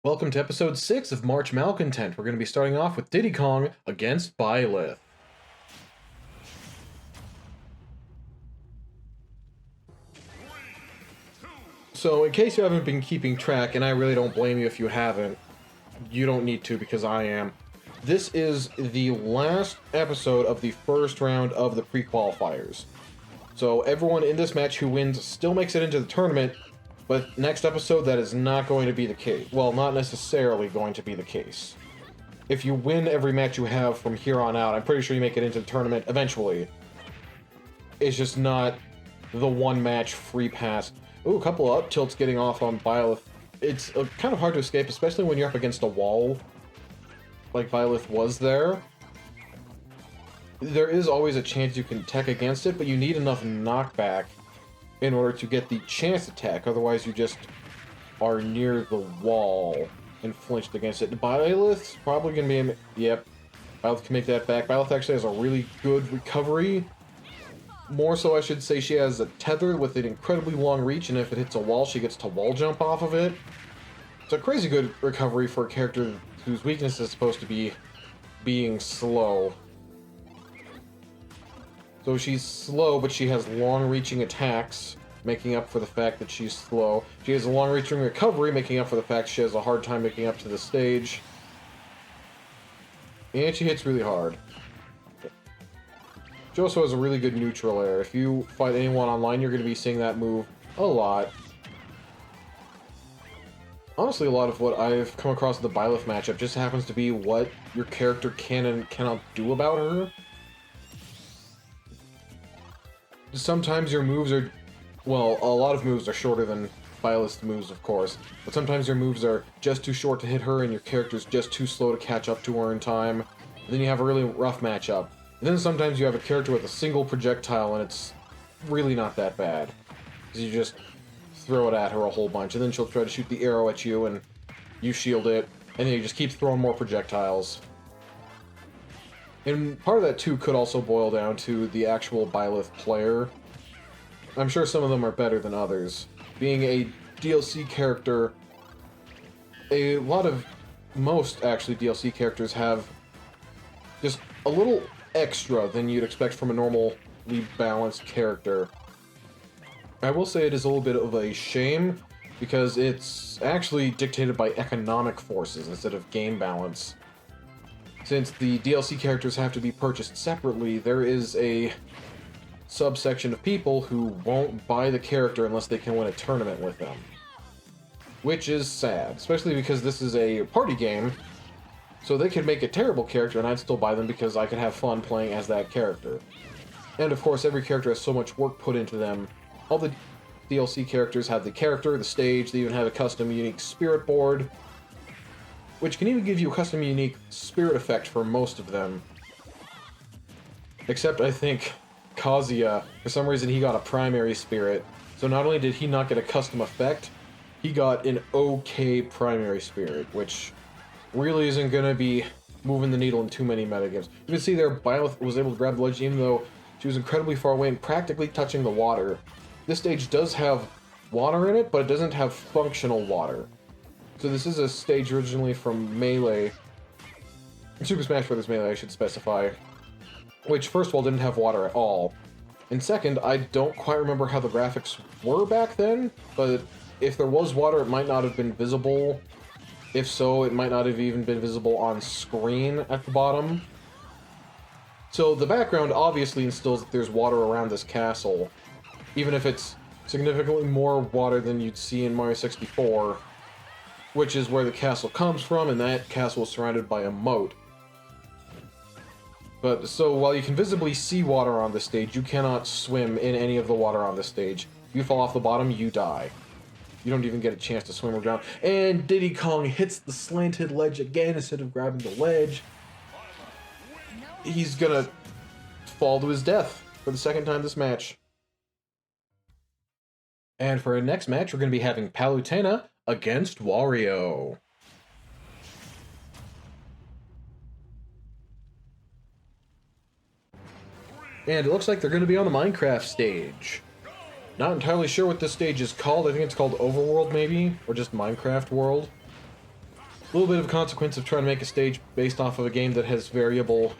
Welcome to episode 6 of March Malcontent. We're going to be starting off with Diddy Kong against Byleth. So, in case you haven't been keeping track, and I really don't blame you if you haven't, you don't need to because I am. This is the last episode of the first round of the pre-qualifiers. So everyone in this match who wins still makes it into the tournament, but next episode that is not going to be the case. Well, not necessarily going to be the case. If you win every match you have from here on out, I'm pretty sure you make it into the tournament eventually. It's just not the one match free pass. Ooh, a couple of up tilts getting off on Byleth. It's kind of hard to escape, especially when you're up against a wall, like Byleth was there. There is always a chance you can tech against it, but you need enough knockback in order to get the chance attack. Otherwise, you just are near the wall and flinched against it. Byleth's probably going to be... Yep, Byleth can make that back. Byleth actually has a really good recovery. More so, I should say, she has a tether with an incredibly long reach, and if it hits a wall, she gets to wall jump off of it. It's a crazy good recovery for a character whose weakness is supposed to be being slow. So she's slow, but she has long-reaching attacks, making up for the fact that she's slow. She has a long-reaching recovery, making up for the fact she has a hard time making up to the stage. And she hits really hard. She also has a really good neutral air. If you fight anyone online, you're going to be seeing that move a lot. Honestly, a lot of what I've come across in the Byleth matchup just happens to be what your character can and cannot do about her. Sometimes your moves are... Well, a lot of moves are shorter than Byleth's moves, of course. But sometimes your moves are just too short to hit her, and your character's just too slow to catch up to her in time. And then you have a really rough matchup. And then sometimes you have a character with a single projectile, and it's really not that bad. Because you just throw it at her a whole bunch, and then she'll try to shoot the arrow at you, and you shield it, and then you just keep throwing more projectiles. And part of that, too, could also boil down to the actual Byleth player. I'm sure some of them are better than others. Being a DLC character, most actually DLC characters have just a little extra than you'd expect from a normally balanced character. I will say it is a little bit of a shame, because it's actually dictated by economic forces instead of game balance. Since the DLC characters have to be purchased separately, there is a subsection of people who won't buy the character unless they can win a tournament with them. Which is sad, especially because this is a party game, so they could make a terrible character and I'd still buy them because I could have fun playing as that character. And of course, every character has so much work put into them. All the DLC characters have the character, the stage, they even have a custom unique spirit board, which can even give you a custom unique spirit effect for most of them. Except, I think, Kazuya, for some reason he got a primary spirit, so not only did he not get a custom effect, he got an okay primary spirit, which really isn't going to be moving the needle in too many metagames. You can see there, Byleth was able to grab the ledge even though she was incredibly far away and practically touching the water. This stage does have water in it, but it doesn't have functional water. So this is a stage originally from Melee, Super Smash Bros. Melee, I should specify, which first of all didn't have water at all. And second, I don't quite remember how the graphics were back then, but if there was water, it might not have been visible. If so, it might not have even been visible on screen at the bottom. So the background obviously instills that there's water around this castle, even if it's significantly more water than you'd see in Mario 64, which is where the castle comes from, and that castle is surrounded by a moat. But, so while you can visibly see water on the stage, you cannot swim in any of the water on the stage. If you fall off the bottom, you die. You don't even get a chance to swim around. And Diddy Kong hits the slanted ledge again instead of grabbing the ledge. He's gonna fall to his death for the second time this match. And for our next match, we're going to be having Palutena against Wario. And it looks like they're going to be on the Minecraft stage. Not entirely sure what this stage is called. I think it's called Overworld, maybe? Or just Minecraft World. little bit of consequence of trying to make a stage based off of a game that has variable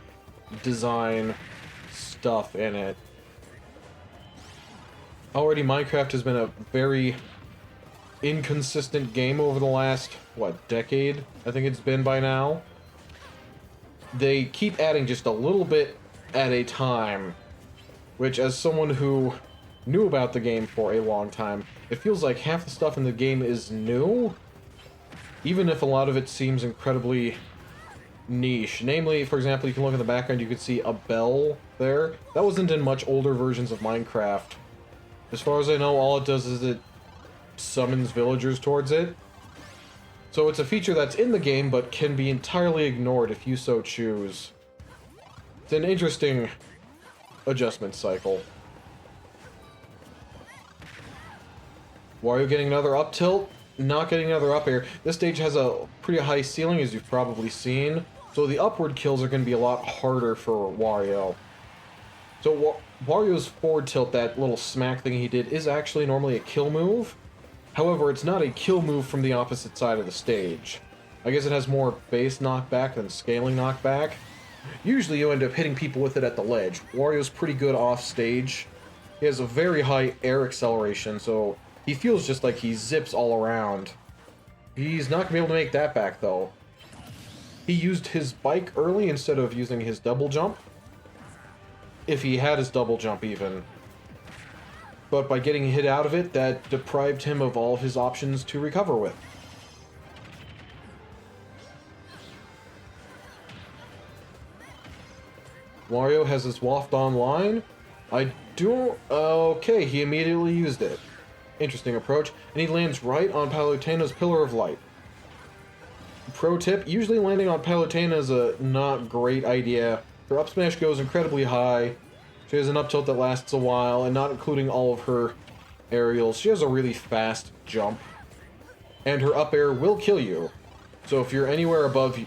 design stuff in it. Already, Minecraft has been a very inconsistent game over the last, what, decade? I think it's been by now. They keep adding just a little bit at a time, which, as someone who knew about the game for a long time, it feels like half the stuff in the game is new, even if a lot of it seems incredibly niche. Namely, for example, you can look in the background, you can see a bell there. That wasn't in much older versions of Minecraft. As far as I know, all it does is it summons villagers towards it. So it's a feature that's in the game, but can be entirely ignored if you so choose. It's an interesting adjustment cycle. Wario getting another up tilt, not getting another up air. This stage has a pretty high ceiling, as you've probably seen, so the upward kills are going to be a lot harder for Wario. So Wario's forward tilt, that little smack thing he did, is actually normally a kill move. However, it's not a kill move from the opposite side of the stage. I guess it has more base knockback than scaling knockback. Usually you end up hitting people with it at the ledge. Wario's pretty good off stage. He has a very high air acceleration, so he feels just like he zips all around. He's not going to be able to make that back, though. He used his bike early instead of using his double jump. If he had his double jump, even. But by getting hit out of it, that deprived him of all of his options to recover with. Wario has his waft online. Okay, he immediately used it. Interesting approach. And he lands right on Palutena's Pillar of Light. Pro tip, usually landing on Palutena is a not great idea. Her up smash goes incredibly high. She has an up tilt that lasts a while, and not including all of her aerials, she has a really fast jump. And her up air will kill you. So if you're anywhere above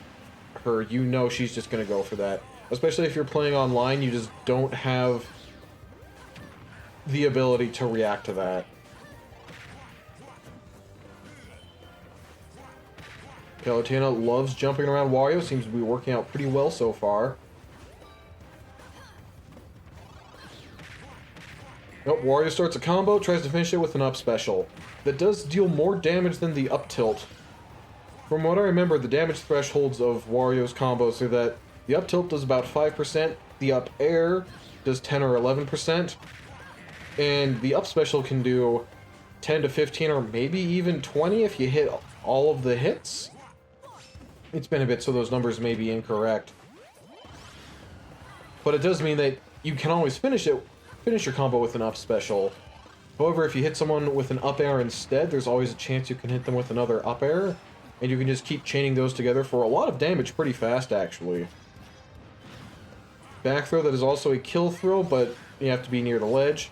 her, you know she's just going to go for that. Especially if you're playing online, you just don't have the ability to react to that. Palutena loves jumping around Wario, seems to be working out pretty well so far. Nope, Wario starts a combo, tries to finish it with an up special. That does deal more damage than the up tilt. From what I remember, the damage thresholds of Wario's combos are that the up tilt does about 5%, the up air does 10 or 11%, and the up special can do 10 to 15 or maybe even 20 if you hit all of the hits. It's been a bit, so those numbers may be incorrect. But it does mean that you can always finish your combo with an up special. However, if you hit someone with an up air instead, there's always a chance you can hit them with another up air, and you can just keep chaining those together for a lot of damage pretty fast, actually. Back throw that is also a kill throw, but you have to be near the ledge.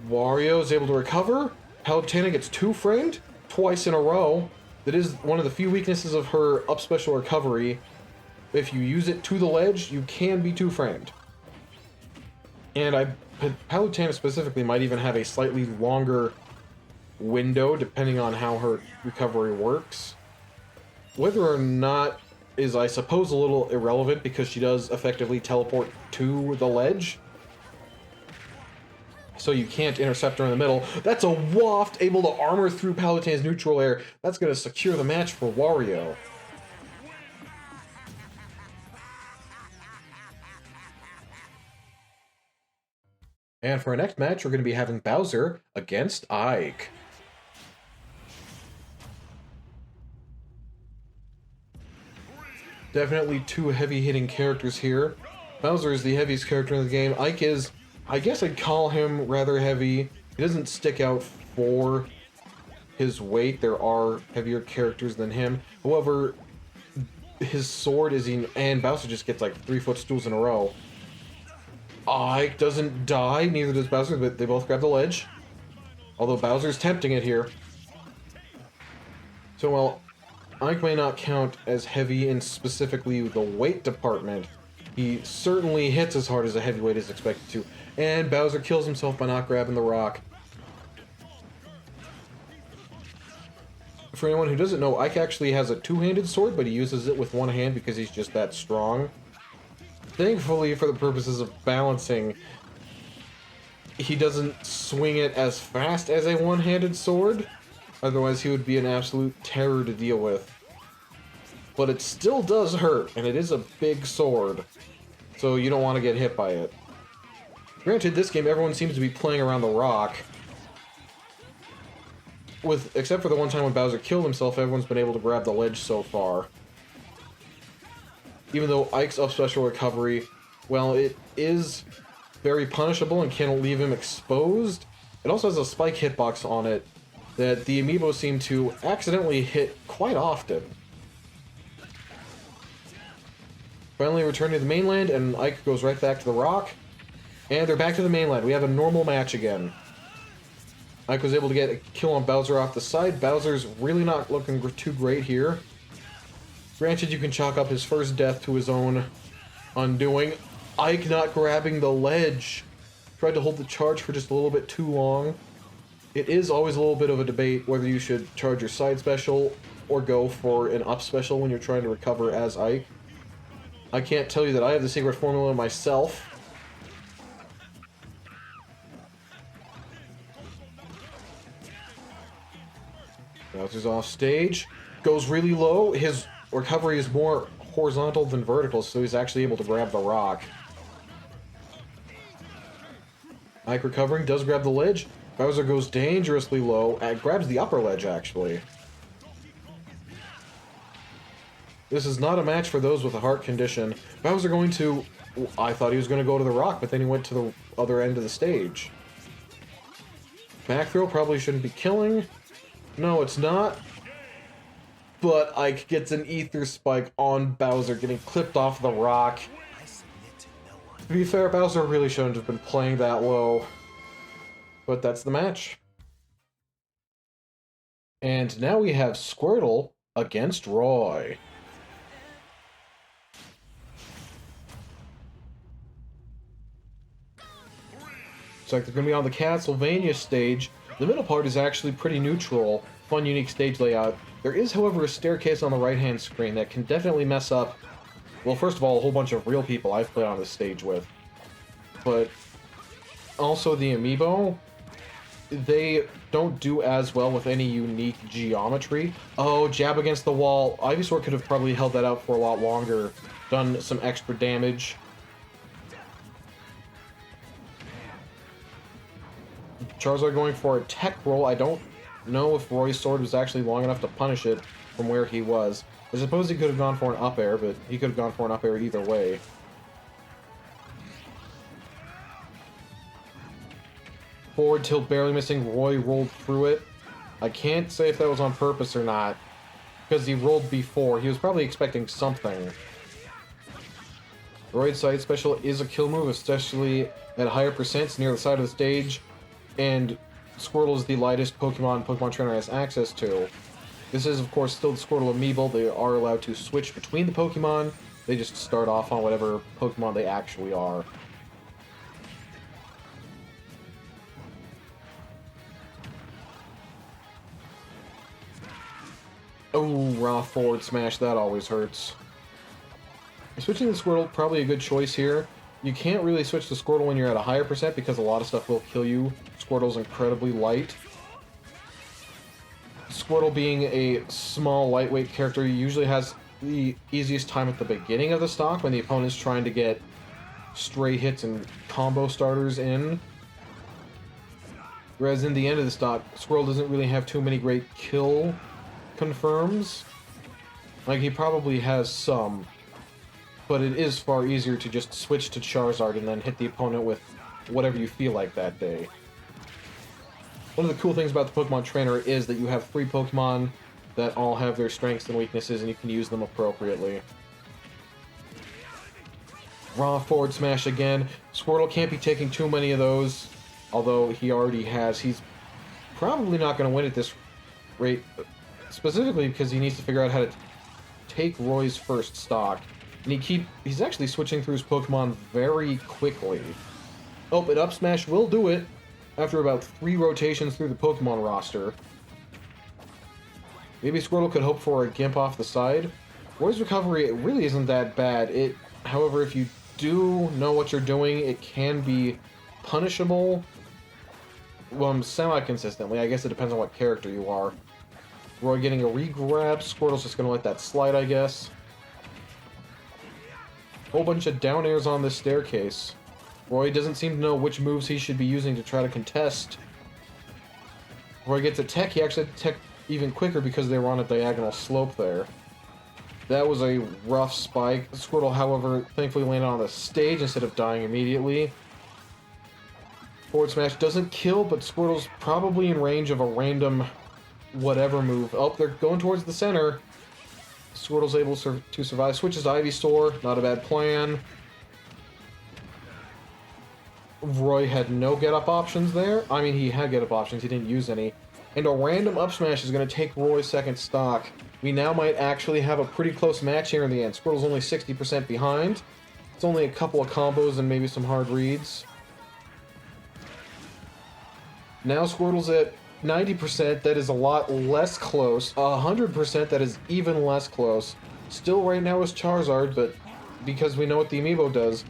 Wario is able to recover. Palutena gets 2-framed twice in a row. That is one of the few weaknesses of her up special recovery. If you use it to the ledge, you can be 2-framed. And Palutena specifically might even have a slightly longer window, depending on how her recovery works. Whether or not is, I suppose, a little irrelevant, because she does effectively teleport to the ledge. So you can't intercept her in the middle. That's a waft, able to armor through Palutena's neutral air. That's going to secure the match for Wario. And for our next match, we're going to be having Bowser against Ike. Definitely two heavy-hitting characters here. Bowser is the heaviest character in the game. Ike is, I guess I'd call him rather heavy. He doesn't stick out for his weight. There are heavier characters than him. However, his sword is and Bowser just gets like 3 footstools in a row. Ike doesn't die, neither does Bowser, but they both grab the ledge. Although Bowser's tempting it here. So while Ike may not count as heavy in specifically the weight department, he certainly hits as hard as a heavyweight is expected to. And Bowser kills himself by not grabbing the rock. For anyone who doesn't know, Ike actually has a two-handed sword, but he uses it with one hand because he's just that strong. Thankfully, for the purposes of balancing, he doesn't swing it as fast as a one-handed sword. Otherwise, he would be an absolute terror to deal with. But it still does hurt, and it is a big sword. So you don't want to get hit by it. Granted, this game, everyone seems to be playing around the rock. Except for the one time when Bowser killed himself, everyone's been able to grab the ledge so far. Even though Ike's up special recovery, well, it is very punishable and can leave him exposed. It also has a spike hitbox on it that the amiibo seem to accidentally hit quite often. Finally returning to the mainland, and Ike goes right back to the rock. And they're back to the mainland. We have a normal match again. Ike was able to get a kill on Bowser off the side. Bowser's really not looking too great here. Granted, you can chalk up his first death to his own undoing. Ike not grabbing the ledge. Tried to hold the charge for just a little bit too long. It is always a little bit of a debate whether you should charge your side special or go for an up special when you're trying to recover as Ike. I can't tell you that I have the secret formula myself. Bowser's off stage. Goes really low. His recovery is more horizontal than vertical, so he's actually able to grab the rock. Ike recovering, does grab the ledge. Bowser goes dangerously low and grabs the upper ledge, actually. This is not a match for those with a heart condition. Bowser going to... I thought he was going to go to the rock, but then he went to the other end of the stage. Back throw probably shouldn't be killing. No, it's not. But Ike gets an ether spike on Bowser, getting clipped off the rock. To be fair, Bowser really shouldn't have been playing that low. But that's the match. And now we have Squirtle against Roy. Looks like they're going to be on the Castlevania stage. The middle part is actually pretty neutral. Fun, unique stage layout. There is, however, a staircase on the right-hand screen that can definitely mess up, well, first of all, a whole bunch of real people I've played on this stage with. But also the amiibo, they don't do as well with any unique geometry. Oh, jab against the wall. Ivysaur could have probably held that out for a lot longer, done some extra damage. Charizard going for a tech roll. I don't know if Roy's sword was actually long enough to punish it from where he was. I suppose he could have gone for an up air, but he could have gone for an up air either way. Forward tilt barely missing. Roy rolled through it. I can't say if that was on purpose or not, because he rolled before. He was probably expecting something. Roy's side special is a kill move, especially at higher percents near the side of the stage. And Squirtle is the lightest Pokemon Trainer has access to. This is, of course, still the Squirtle amiibo. They are allowed to switch between the Pokemon. They just start off on whatever Pokemon they actually are. Oh, raw forward smash. That always hurts. Switching to Squirtle, probably a good choice here. You can't really switch to Squirtle when you're at a higher percent because a lot of stuff will kill you. Squirtle's incredibly light. Squirtle being a small, lightweight character usually has the easiest time at the beginning of the stock when the opponent's trying to get stray hits and combo starters in. Whereas in the end of the stock, Squirtle doesn't really have too many great kill confirms. Like, he probably has some. But it is far easier to just switch to Charizard and then hit the opponent with whatever you feel like that day. One of the cool things about the Pokemon Trainer is that you have 3 Pokemon that all have their strengths and weaknesses, and you can use them appropriately. Raw forward smash again. Squirtle can't be taking too many of those, although he already has. He's probably not going to win at this rate, specifically because he needs to figure out how to take Roy's first stock. And he's actually switching through his Pokemon very quickly. Oh, an up smash will do it after about 3 rotations through the Pokemon roster. Maybe Squirtle could hope for a Gimp off the side. Roy's recovery, it really isn't that bad. However, if you do know what you're doing, it can be punishable. Well, semi-consistently. I guess it depends on what character you are. Roy getting a re-grab. Squirtle's just gonna let that slide, I guess. Whole bunch of down airs on this staircase. Roy doesn't seem to know which moves he should be using to try to contest. Roy gets a tech. He actually tech even quicker because they were on a diagonal slope there. That was a rough spike. Squirtle, however, thankfully landed on the stage instead of dying immediately. Forward smash doesn't kill, but Squirtle's probably in range of a random whatever move. Oh, they're going towards the center. Squirtle's able to survive. Switches to Ivysaur. Not a bad plan. Roy had no get-up options there. I mean, he had get-up options. He didn't use any. And a random up smash is going to take Roy's second stock. We now might actually have a pretty close match here in the end. Squirtle's only 60% behind. It's only a couple of combos and maybe some hard reads. Now Squirtle's at 90%. That is a lot less close. 100%, that is even less close. Still right now is Charizard, but because we know what the amiibo does,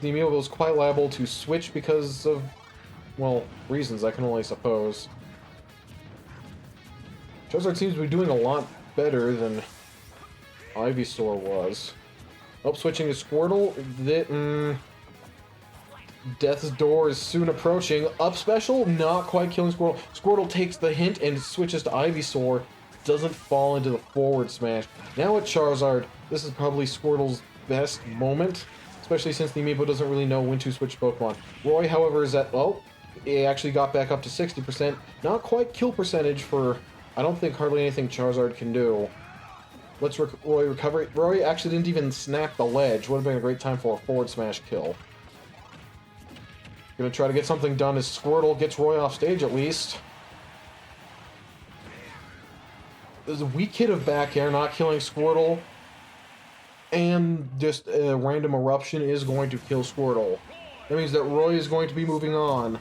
the amiibo is quite liable to switch because of, well, reasons I can only suppose. Charizard seems to be doing a lot better than Ivysaur was. Oh, switching to Squirtle. Death's door is soon approaching. Up special, not quite killing Squirtle. Squirtle takes the hint and switches to Ivysaur. Doesn't fall into the forward smash. Now with Charizard, this is probably Squirtle's best moment, especially since the amiibo doesn't really know when to switch Pokemon. Roy, however, is at, oh, he actually got back up to 60%. Not quite kill percentage for, I don't think, hardly anything Charizard can do. Let's Roy recover. Roy actually didn't even snap the ledge. Would have been a great time for a forward smash kill. Gonna try to get something done as Squirtle gets Roy off stage at least. There's a weak hit of back air, not killing Squirtle. And just a random eruption is going to kill Squirtle. That means that Roy is going to be moving on.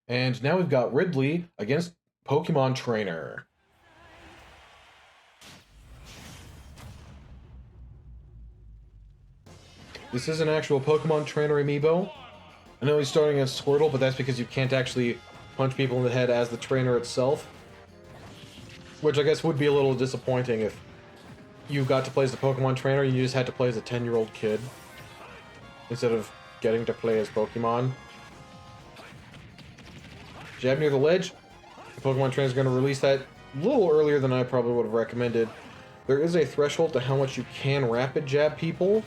And now we've got Ridley against Pokemon Trainer. This is an actual Pokemon Trainer amiibo. I know he's starting as Squirtle, but that's because you can't actually punch people in the head as the trainer itself. Which I guess would be a little disappointing if you got to play as the Pokemon Trainer and you just had to play as a 10-year-old kid instead of getting to play as Pokemon. Jab near the ledge. The Pokemon Trainer is going to release that a little earlier than I probably would have recommended. There is a threshold to how much you can rapid jab people,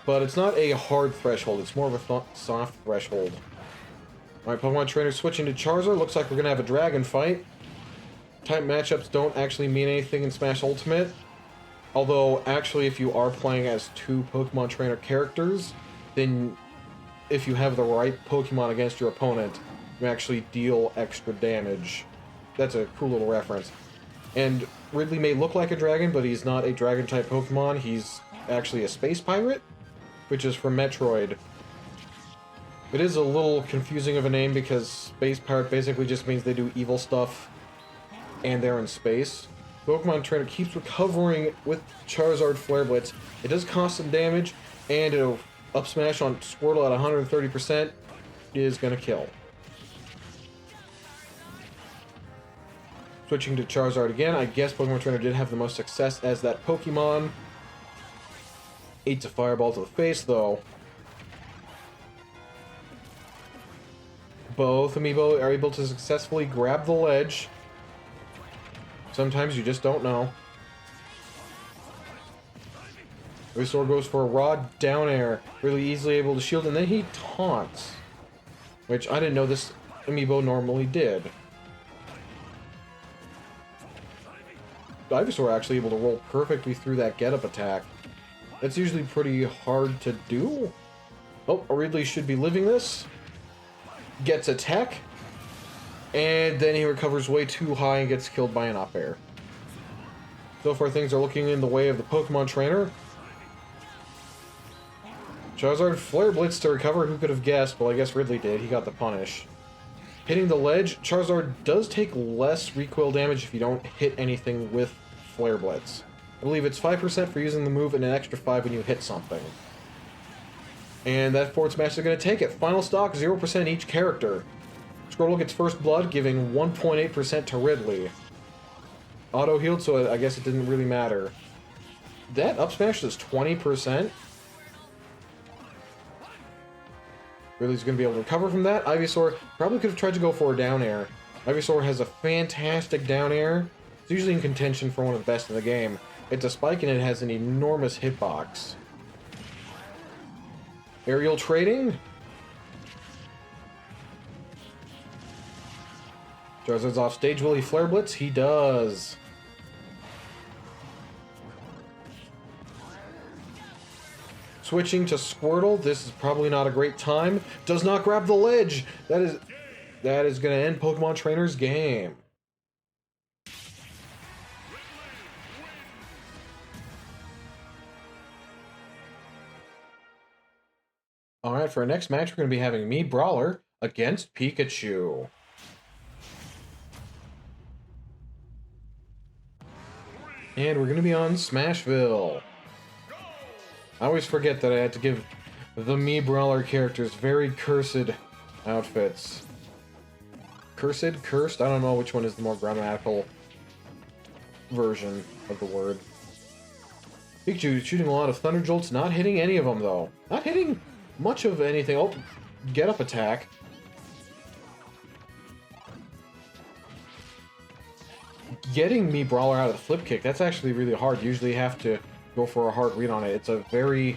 but it's not a hard threshold. It's more of a soft threshold. Alright, Pokemon Trainer switching to Charizard. Looks like we're going to have a dragon fight. Type matchups don't actually mean anything in Smash Ultimate. Although, actually, if you are playing as two Pokemon Trainer characters, then if you have the right Pokemon against your opponent, you actually deal extra damage. That's a cool little reference. And Ridley may look like a dragon, but he's not a dragon-type Pokemon. He's actually a space pirate, which is from Metroid. It is a little confusing of a name because space pirate basically just means they do evil stuff and they're in space. Pokemon Trainer keeps recovering with Charizard Flare Blitz. It does cost some damage, and it'll up smash on Squirtle at 130% is going to kill. Switching to Charizard again, I guess Pokemon Trainer did have the most success as that Pokemon. 8's a fireball to the face, though. Both amiibo are able to successfully grab the ledge. Sometimes you just don't know. Ivysaur goes for a raw down air, really easily able to shield, and then he taunts, which I didn't know this amiibo normally did. Ivysaur actually able to roll perfectly through that get-up attack. That's usually pretty hard to do. Oh, Ridley should be living this. Gets a tech. And then he recovers way too high and gets killed by an up air. So far things are looking in the way of the Pokemon Trainer. Charizard Flare Blitz to recover. Who could have guessed? Well, I guess Ridley did. He got the punish. Hitting the ledge, Charizard does take less recoil damage if you don't hit anything with Flare Blitz. I believe it's 5% for using the move and an extra 5 when you hit something. And that forward smash is going to take it. Final stock, 0% each character. Squirtle gets first blood, giving 1.8% to Ridley. Auto healed, so I guess it didn't really matter. That up smash is 20%. Ridley's going to be able to recover from that. Ivysaur probably could have tried to go for a down air. Ivysaur has a fantastic down air. It's usually in contention for one of the best in the game. It's a spike and it has an enormous hitbox. Aerial trading. Charizard's off stage. Will he Flare Blitz? He does. Switching to Squirtle. This is probably not a great time. Does not grab the ledge. That is going to end Pokemon Trainer's game. Alright, for our next match, we're going to be having Mii Brawler against Pikachu. And we're going to be on Smashville. I always forget that I had to give the Mii Brawler characters very cursed outfits. Cursed? Cursed? I don't know which one is the more grammatical version of the word. Pikachu shooting a lot of Thunder Jolts, not hitting any of them, though. Not hitting much of anything. Oh, get up attack. Getting Mii Brawler out of the flip kick, that's actually really hard. Usually you have to go for a hard read on it. It's a very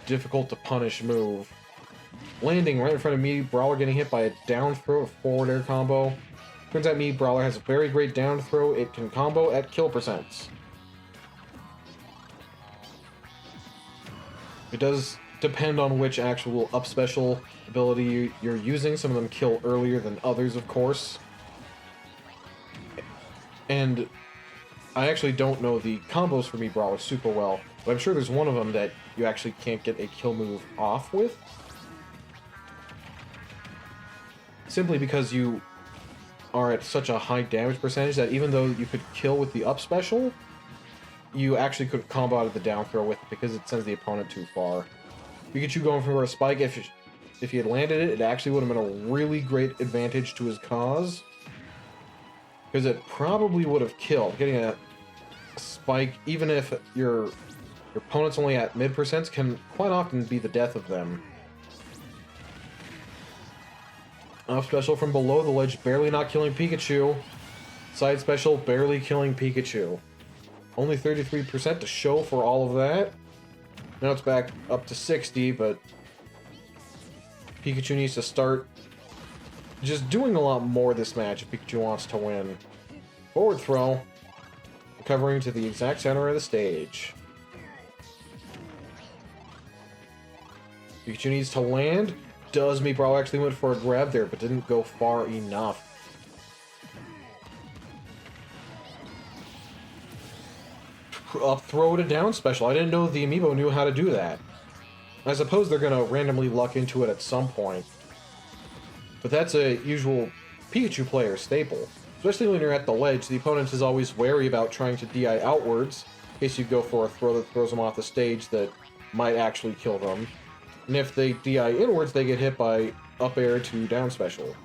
difficult to punish move. Landing right in front of Mii Brawler, getting hit by a down throw, a forward air combo. Turns out Mii Brawler has a very great down throw. It can combo at kill percents. It does depend on which actual up special ability you're using. Some of them kill earlier than others, of course. And I actually don't know the combos for Mii Brawler super well, but I'm sure there's one of them that you actually can't get a kill move off with. Simply because you are at such a high damage percentage that even though you could kill with the up special, you actually couldn't combo out of the down throw with it because it sends the opponent too far. Pikachu going for a spike, if he had landed it, it actually would have been a really great advantage to his cause. Because it probably would have killed. Getting a spike, even if your opponent's only at mid percents, can quite often be the death of them. Off special from below the ledge, barely not killing Pikachu. Side special, barely killing Pikachu. Only 33% to show for all of that. Now it's back up to 60, but Pikachu needs to start just doing a lot more this match if Pikachu wants to win. Forward throw. Recovering to the exact center of the stage. Pikachu needs to land. Does Mii Brawler actually went for a grab there, but didn't go far enough. Up throw to down special. I didn't know the amiibo knew how to do that. I suppose they're going to randomly luck into it at some point. But that's a usual Pikachu player staple. Especially when you're at the ledge, the opponent is always wary about trying to DI outwards, in case you go for a throw that throws them off the stage that might actually kill them. And if they DI inwards, they get hit by up air to down special.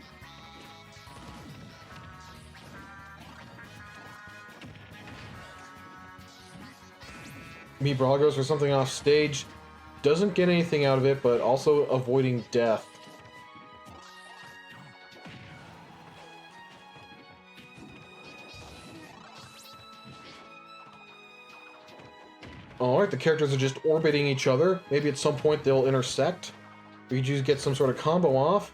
Mii Brawler goes for something off stage, doesn't get anything out of it, but also avoiding death. Alright, the characters are just orbiting each other. Maybe at some point they'll intersect. We could just get some sort of combo off.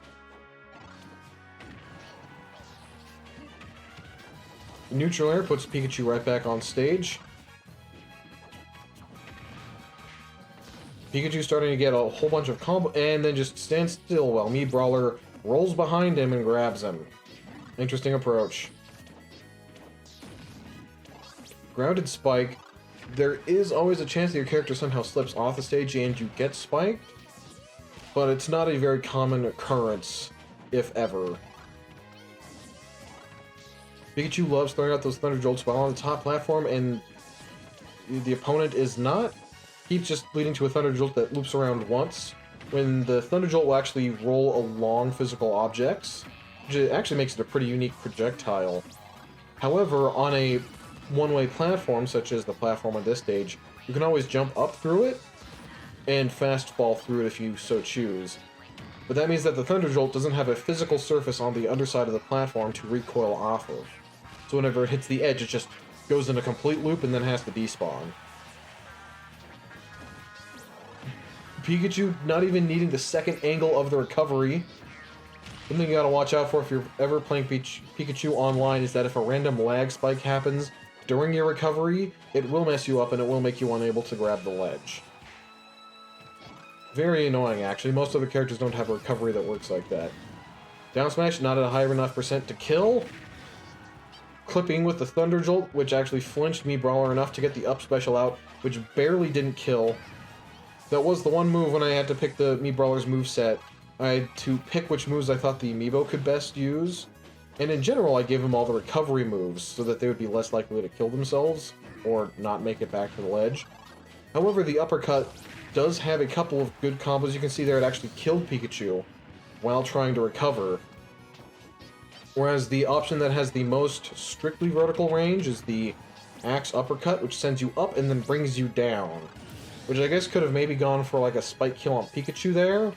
Neutral air puts Pikachu right back on stage. Pikachu starting to get a whole bunch of combo, and then just stands still while Mii Brawler rolls behind him and grabs him. Interesting approach. Grounded spike. There is always a chance that your character somehow slips off the stage and you get spiked. but it's not a very common occurrence, if ever. Pikachu loves throwing out those Thunder Jolts while on the top platform, and the opponent is not. Keeps just leading to a Thunder Jolt that loops around once, when the Thunder Jolt will actually roll along physical objects, which actually makes it a pretty unique projectile. However, on a one-way platform, such as the platform on this stage, you can always jump up through it, and fast fall through it if you so choose. But that means that the Thunder Jolt doesn't have a physical surface on the underside of the platform to recoil off of. So whenever it hits the edge, it just goes in a complete loop and then has to despawn. Pikachu not even needing the second angle of the recovery. Something you gotta watch out for if you're ever playing Pikachu online is that if a random lag spike happens during your recovery, it will mess you up and it will make you unable to grab the ledge. Very annoying, actually. Most other characters don't have a recovery that works like that. Down smash, not at a high enough percent to kill. Clipping with the Thunder Jolt, which actually flinched Mii Brawler enough to get the up special out, which barely didn't kill. That was the one move when I had to pick the Mii Brawler's moveset. I had to pick which moves I thought the amiibo could best use. And in general, I gave them all the recovery moves so that they would be less likely to kill themselves or not make it back to the ledge. However, the uppercut does have a couple of good combos. You can see there it actually killed Pikachu while trying to recover. Whereas the option that has the most strictly vertical range is the Axe Uppercut, which sends you up and then brings you down. Which I guess could have maybe gone for like a spike kill on Pikachu there.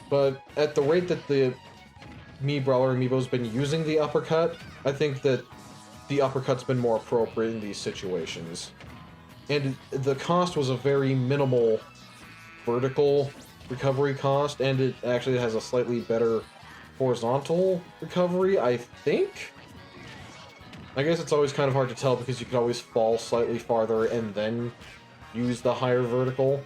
But at the rate that the Mii Brawler amiibo's been using the uppercut, I think that the uppercut's been more appropriate in these situations. And the cost was a very minimal vertical recovery cost, and it actually has a slightly better horizontal recovery, I think? I guess it's always kind of hard to tell because you could always fall slightly farther and then use the higher vertical.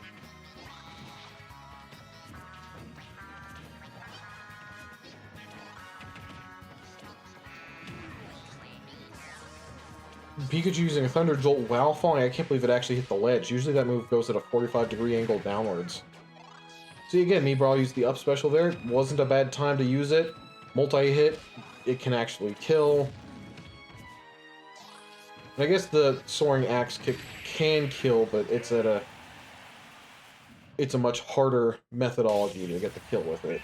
Pikachu using a Thunder Jolt while falling, I can't believe it actually hit the ledge. Usually that move goes at a 45-degree angle downwards. See, again, Mii Brawler used the up special there. Wasn't a bad time to use it. Multi-hit, it can actually kill. And I guess the Soaring Axe kick can kill, but it's at a... It's a much harder methodology to get the kill with it.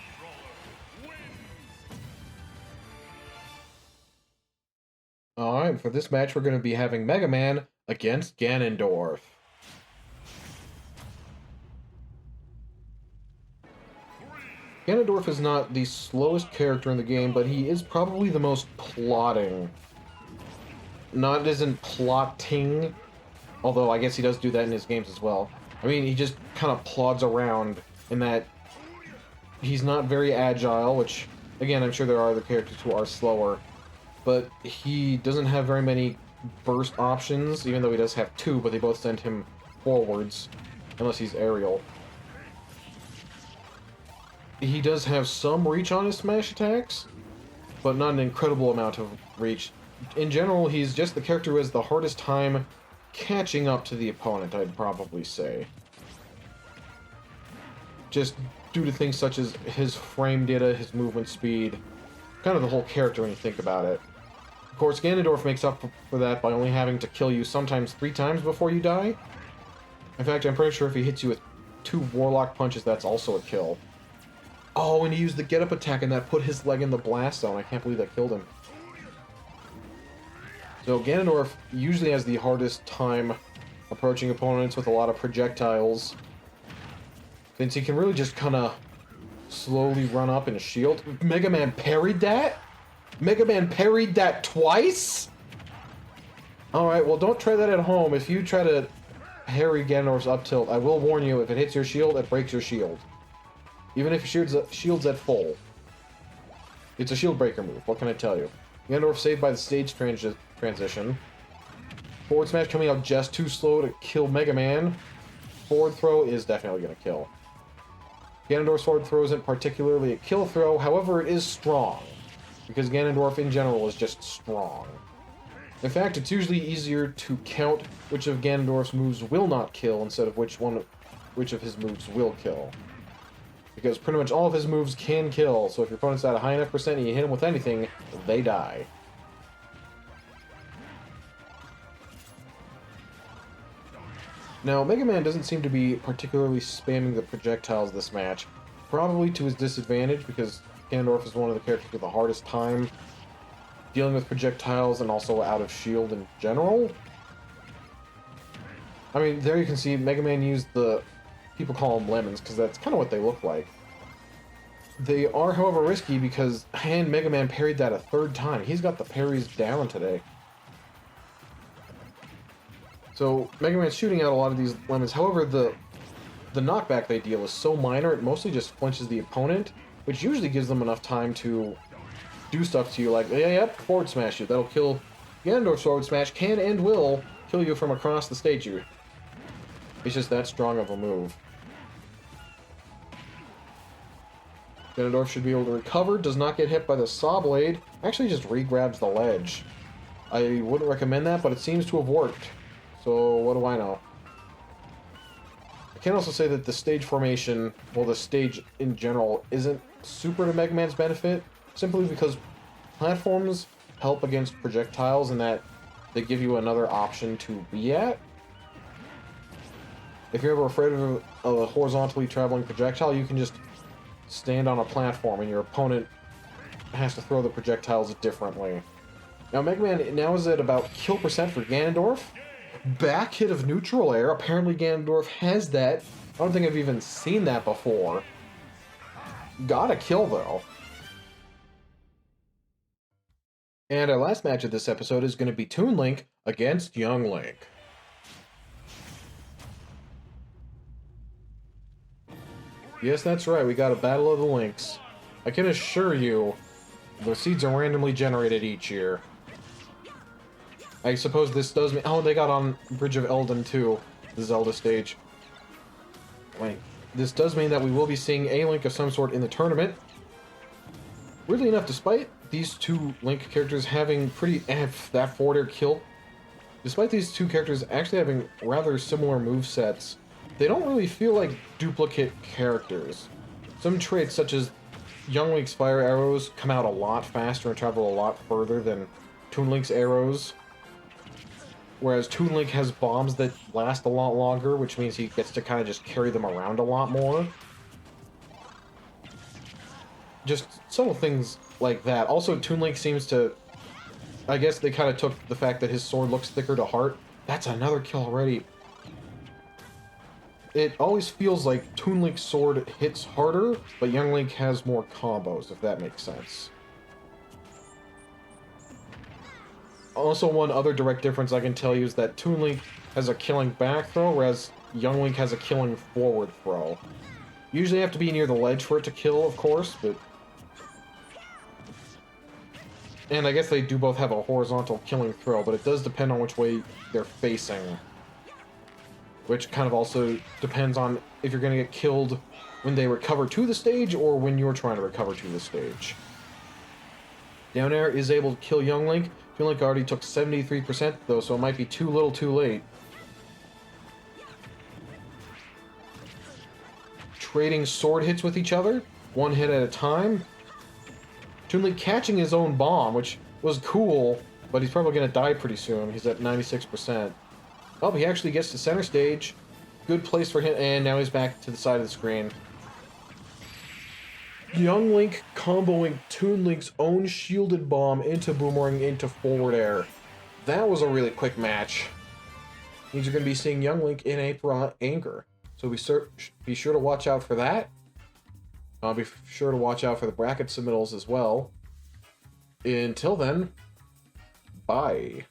Alright, for this match we're going to be having Mega Man against Ganondorf. Ganondorf is not the slowest character in the game, but he is probably the most plotting. Not as in plotting, although I guess he does do that in his games as well. I mean, he just kind of plods around in that he's not very agile, which, again, I'm sure there are other characters who are slower. But he doesn't have very many burst options, even though he does have two, but they both send him forwards, unless he's aerial. He does have some reach on his smash attacks, but not an incredible amount of reach. In general, he's just the character who has the hardest time catching up to the opponent, I'd probably say. Just due to things such as his frame data, his movement speed, kind of the whole character when you think about it. Of course, Ganondorf makes up for that by only having to kill you sometimes 3 times before you die. In fact, I'm pretty sure if he hits you with 2 Warlock punches, that's also a kill. Oh, and he used the get-up attack, and that put his leg in the blast zone. I can't believe that killed him. So Ganondorf usually has the hardest time approaching opponents with a lot of projectiles, since he can really just kind of slowly run up and shield. Mega Man parried that? Mega Man parried that twice? Alright, well don't try that at home. If you try to parry Ganondorf's up tilt, I will warn you, if it hits your shield, it breaks your shield. Even if your shield's at full. It's a shield breaker move, what can I tell you? Ganondorf saved by the stage transition. Forward smash coming out just too slow to kill Mega Man. Forward throw is definitely going to kill. Ganondorf's forward throw isn't particularly a kill throw, however it is strong. Because Ganondorf in general is just strong. In fact, it's usually easier to count which of Ganondorf's moves will not kill instead of which of his moves will kill. because pretty much all of his moves can kill, so if your opponent's at a high enough percent and you hit him with anything, they die. Now, Mega Man doesn't seem to be particularly spamming the projectiles this match, probably to his disadvantage, because Ganondorf is one of the characters with the hardest time dealing with projectiles and also out of shield in general. I mean, there you can see Mega Man used the... people call them lemons, because that's kind of what they look like. They are, however, risky because Mega Man parried that a third time. He's got the parries down today. So, Mega Man's shooting out a lot of these lemons. However, the knockback they deal is so minor, it mostly just flinches the opponent, which usually gives them enough time to do stuff to you, like, yep, forward smash you. That'll kill Ganondorf's forward smash, can and will kill you from across the stage. It's just that strong of a move. Ganondorf should be able to recover, does not get hit by the Saw Blade, actually just re-grabs the ledge. I wouldn't recommend that, but it seems to have worked. So, what do I know? I can also say that the stage formation, well, the stage in general, isn't super to Mega Man's benefit, simply because platforms help against projectiles in that they give you another option to be at. If you're ever afraid of a horizontally traveling projectile, you can just stand on a platform and your opponent has to throw the projectiles differently. Now, Mega Man now is at about kill percent for Ganondorf. Back hit of neutral air. Apparently Ganondorf has that. I don't think I've even seen that before. Got a kill, though. And our last match of this episode is going to be Toon Link against Young Link. Yes, that's right, we got a Battle of the Links. I can assure you, the seeds are randomly generated each year. I suppose this does mean... Oh, they got on Bridge of Eldin too, the Zelda stage. Wait, this does mean that we will be seeing a Link of some sort in the tournament. Weirdly enough, despite these two Link characters having that forward air kill, despite these two characters actually having rather similar movesets, they don't really feel like duplicate characters. Some traits, such as Young Link's fire arrows, come out a lot faster and travel a lot further than Toon Link's arrows. Whereas Toon Link has bombs that last a lot longer, which means he gets to kind of just carry them around a lot more. Just subtle things like that. Also, Toon Link seems to... I guess they kind of took the fact that his sword looks thicker to heart. That's another kill already. It always feels like Toon Link's sword hits harder, but Young Link has more combos, if that makes sense. Also, one other direct difference I can tell you is that Toon Link has a killing back throw, whereas Young Link has a killing forward throw. Usually you have to be near the ledge for it to kill, of course, but... And I guess they do both have a horizontal killing throw, but it does depend on which way they're facing. Which kind of also depends on if you're going to get killed when they recover to the stage or when you're trying to recover to the stage. Down air is able to kill Young Link. Young Link already took 73% though, so it might be too little too late. Trading sword hits with each other, one hit at a time. Toon Link catching his own bomb, which was cool, but he's probably going to die pretty soon. He's at 96%. Oh, he actually gets to center stage. Good place for him, and now he's back to the side of the screen. Young Link comboing Toon Link's own shielded bomb into boomerang into forward air. That was a really quick match. Means you're going to be seeing Young Link in April Anchor. So be sure to watch out for that. Be sure to watch out for the bracket submittals as well. Until then, bye.